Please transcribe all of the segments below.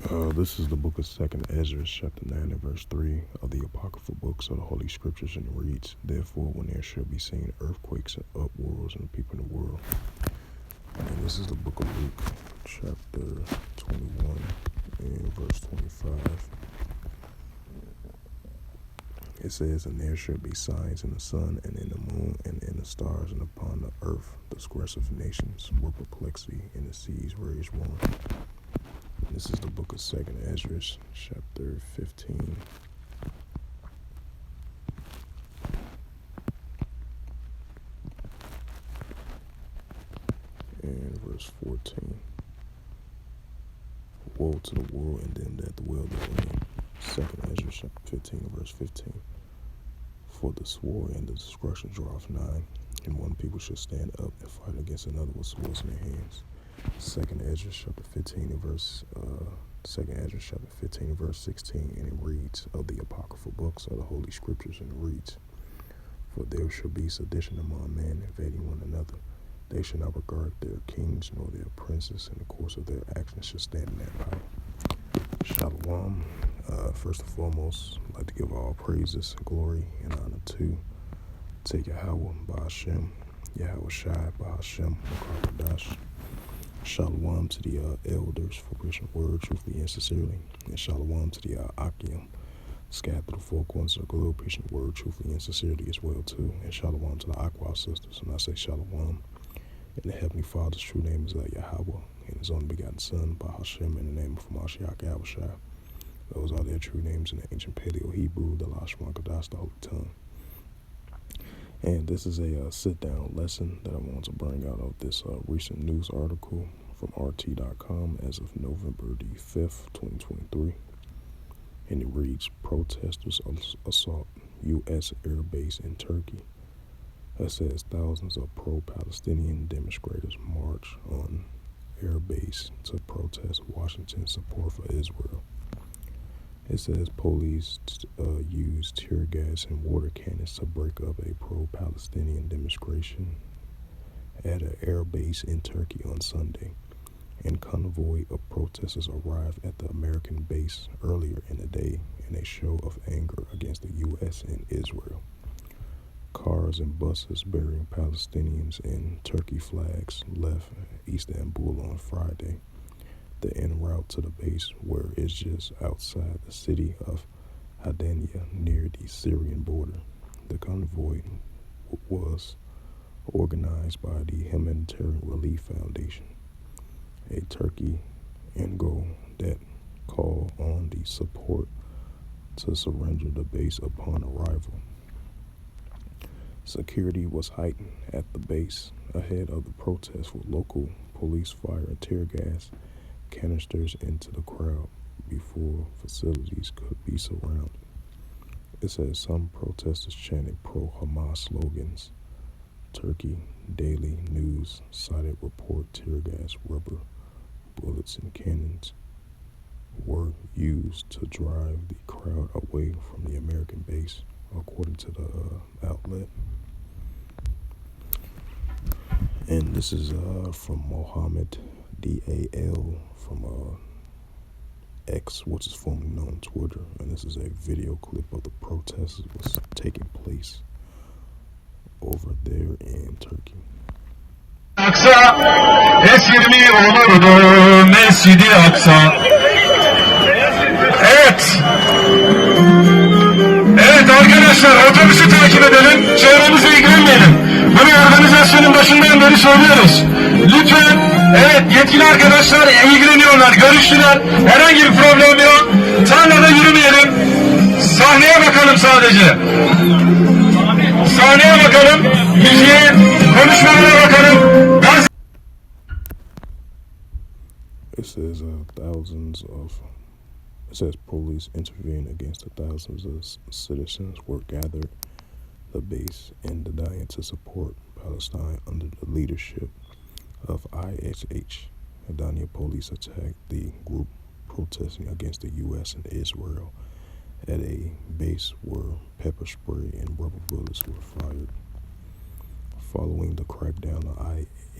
This is the book of 2nd Ezra, chapter 9 and verse 3 of the apocryphal books of the Holy Scriptures, and it reads, "Therefore, when there shall be seen earthquakes and upworlds and the people in the world." And this is the book of Luke, chapter 21 and verse 25. It says, "And there shall be signs in the sun and in the moon and in the stars, and upon the earth the disgrace of nations were perplexity, and the seas raged war." This is the book of 2nd Ezra, chapter 15. And verse 14. "Woe to the world and them that dwell therein." 2nd Ezra, chapter 15, verse 15. "For the sword and the destruction draweth nigh, and one people shall stand up and fight against another with swords in their hands." 2nd Ezra chapter 15 and verse 16, and it reads, of the apocryphal books of the Holy Scriptures, and it reads, "For there shall be sedition among men, invading one another. They shall not regard their kings nor their princes, and the course of their actions shall stand in their power." Shalom. First and foremost, I'd like to give all praises, glory, and honor to Yahweh Ba'ashem, Yahweh Shai Ba'ashem, Makar. Shalom to the elders for preaching the word truthfully and sincerely. And shalom to the Akim, scattered through the four corners of the globe, preaching the word truthfully and sincerely as well too. And shalom to the Aqua sisters. And I say shalom. And the Heavenly Father's true name is Yahweh, and His only begotten Son, Bahashem, in the name of Mashiach Yahushua. Those are their true names in the ancient Paleo-Hebrew, the Lashon Kodash, the Holy Tongue. And this is a sit-down lesson that I want to bring out of this recent news article from RT.com as of November the 5th, 2023. And it reads, "Protestors assault U.S. air base in Turkey." It says thousands of pro-Palestinian demonstrators march on air base to protest Washington's support for Israel. It says police used tear gas and water cannons to break up a pro-Palestinian demonstration at an air base in Turkey on Sunday. And convoy of protesters arrived at the American base earlier in the day in a show of anger against the U.S. and Israel. Cars and buses bearing Palestinians and Turkey flags left Istanbul on Friday, the en route to the base, where it's just outside the city of Hadania near the Syrian border. The convoy was organized by the Humanitarian Relief Foundation, a Turkey NGO that called on the support to surrender the base upon arrival. Security was heightened at the base ahead of the protest, with local police firing tear gas canisters into the crowd before facilities could be surrounded. It says some protesters chanted pro-Hamas slogans. Turkey Daily News cited report tear gas, rubber bullets, and cannons were used to drive the crowd away from the American base, according to the outlet. And this is from Mohammed DAL from X, which is formerly known as Twitter. And this is a video clip of the protests that was taking place over there in Turkey. Aksa, esirmi olurdu Mescid-i Aksa. Evet. Evet arkadaşlar, otobüsü takip edelim, çevremize ilgilenmeyelim. Bunu organizasyonun başından beri söylüyoruz. Lütfen, evet yetkili arkadaşlar ilgileniyorlar, görüştüler. Herhangi bir problem yok. Tarlada yürümeyelim. Sahneye bakalım sadece. Sahneye bakalım. Müziğe, konuşmalara bakalım. It says it says police intervened against the thousands of citizens were gathered the base in Hadania to support Palestine under the leadership of IHH. Hadania police attacked the group protesting against the U.S. and Israel at a base where pepper spray and rubber bullets were fired. Following the crackdown, the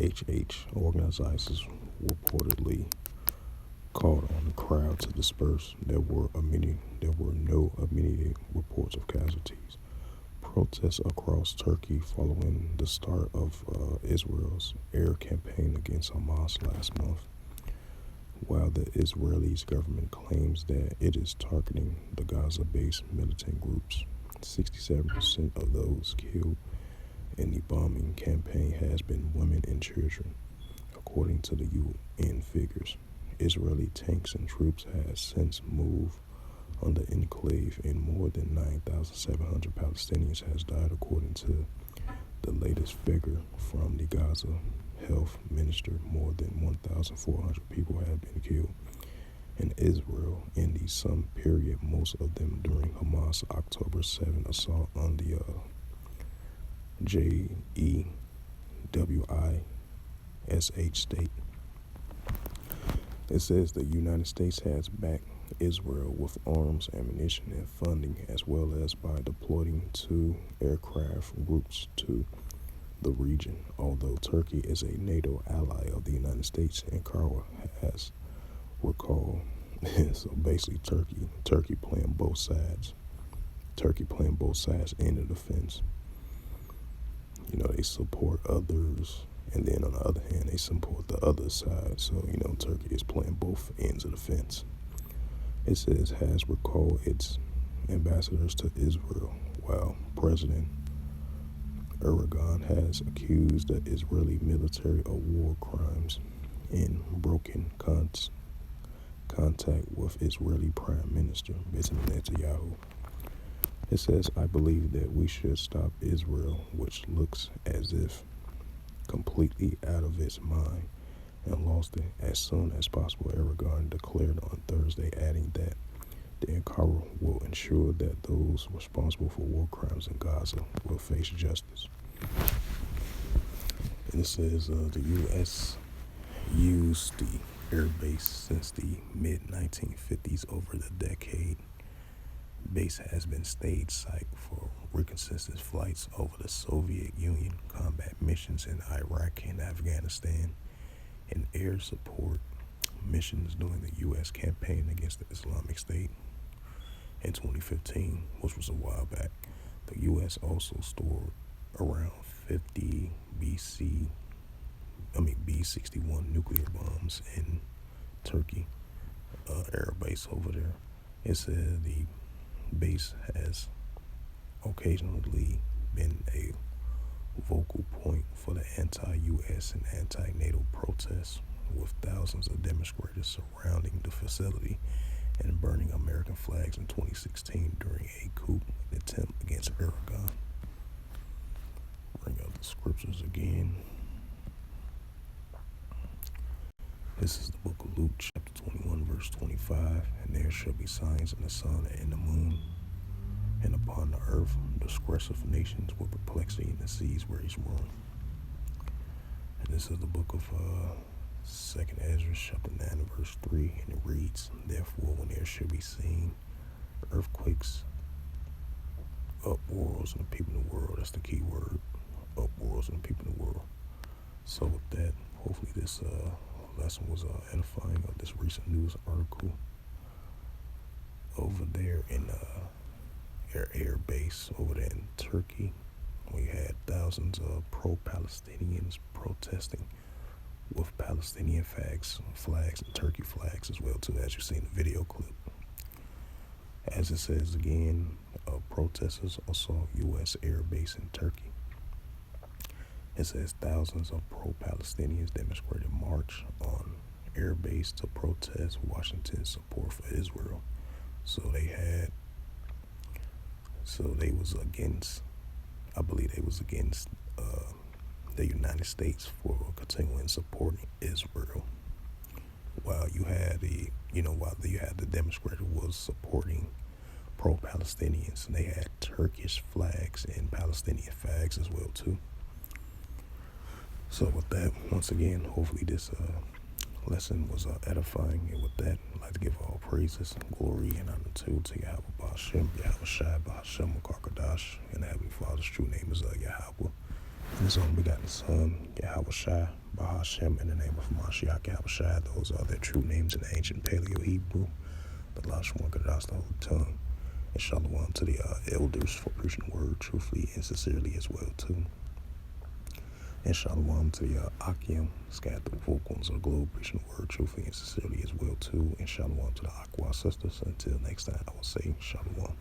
IHH organizers reportedly called on the crowd to disperse. There were no immediate reports of casualties. Protests across Turkey following the start of Israel's air campaign against Hamas last month. While the Israeli government claims that it is targeting the Gaza-based militant groups, 67% of those killed in the bombing campaign has been women and children, according to the UN figures. Israeli tanks and troops have since moved on the enclave, and more than 9,700 Palestinians has died, according to the latest figure from the Gaza Health Minister. More than 1,400 people have been killed in Israel in the same period, most of them during Hamas' October 7 assault on the JEWISH state. It says the United States has backed Israel with arms, ammunition, and funding, as well as by deploying 2 aircraft groups to the region. Although Turkey is a NATO ally of the United States, Ankara has recalled. So basically, Turkey playing both sides. Turkey playing both sides in the defense. You know, they support others, and then on the other hand, they support the other side. So, you know, Turkey is playing both ends of the fence. It says has recalled its ambassadors to Israel, while President Erdogan has accused the Israeli military of war crimes and broken contact with Israeli Prime Minister Benjamin Netanyahu. It says, I believe that we should stop Israel, which looks as if completely out of its mind and lost it as soon as possible, Erdogan declared on Thursday, adding that the Ankara will ensure that those responsible for war crimes in Gaza will face justice. And it says the U.S. used the air base since the mid-1950s. Over the decade, base has been stage site for reconnaissance flights over the Soviet Union, combat missions in Iraq and Afghanistan, and air support missions during the U.S. campaign against the Islamic State in 2015, which was a while back. The U.S. also stored around 50 B-61 nuclear bombs in Turkey air base over there. It said the base has occasionally been a vocal point for the anti-U.S. and anti-NATO protests, with thousands of demonstrators surrounding the facility and burning American flags in 2016 during a coup attempt against Erdogan. Bring out the scriptures again. This is the book of Luke, chapter 21, verse 25. And there shall be signs in the sun and in the moon, and upon the earth distress of nations with perplexity in the seas where he's roaring. And this is the book of 2nd Ezra, chapter 9, verse 3, and it reads, Therefore, when there shall be seen earthquakes, uproars in the people in the world, that's the key word, uproars in the people in the world. So with that, hopefully this lesson was edifying of this recent news article over there in air base over there in Turkey. We had thousands of pro-Palestinians protesting with Palestinian flags and Turkey flags as well too, as you see in the video clip. As it says again, protesters assault U.S. air base in Turkey. It says thousands of pro-Palestinians demonstrated march on air base to protest Washington's support for Israel. They was against, I believe they was against the United States for continuing supporting Israel. While you had the demonstrator was supporting pro-Palestinians, and they had Turkish flags and Palestinian flags as well too. So with that, once again, hopefully this lesson was edifying. And with that, I'd like to give all praises, glory, and honor to Yahweh Ba'ashem, Yahweh Shai Ba'ashem Makar Kadash, and the Heavenly Father's true name is Yahweh. And his only begotten Son, Yahweh Shai, Bahashem, in the name of Mashiach Yahweh Shai. Those are their true names in the ancient Paleo-Hebrew, the Lashon Gadas, the Holy Tongue. And shalom to the elders for preaching the word truthfully and sincerely as well, too. And shalom to the Akim, scattered through the four corners of the globe, preaching the word truthfully and sincerely as well, too. And shalom to the Aqua sisters. Until next time, I will say shalom.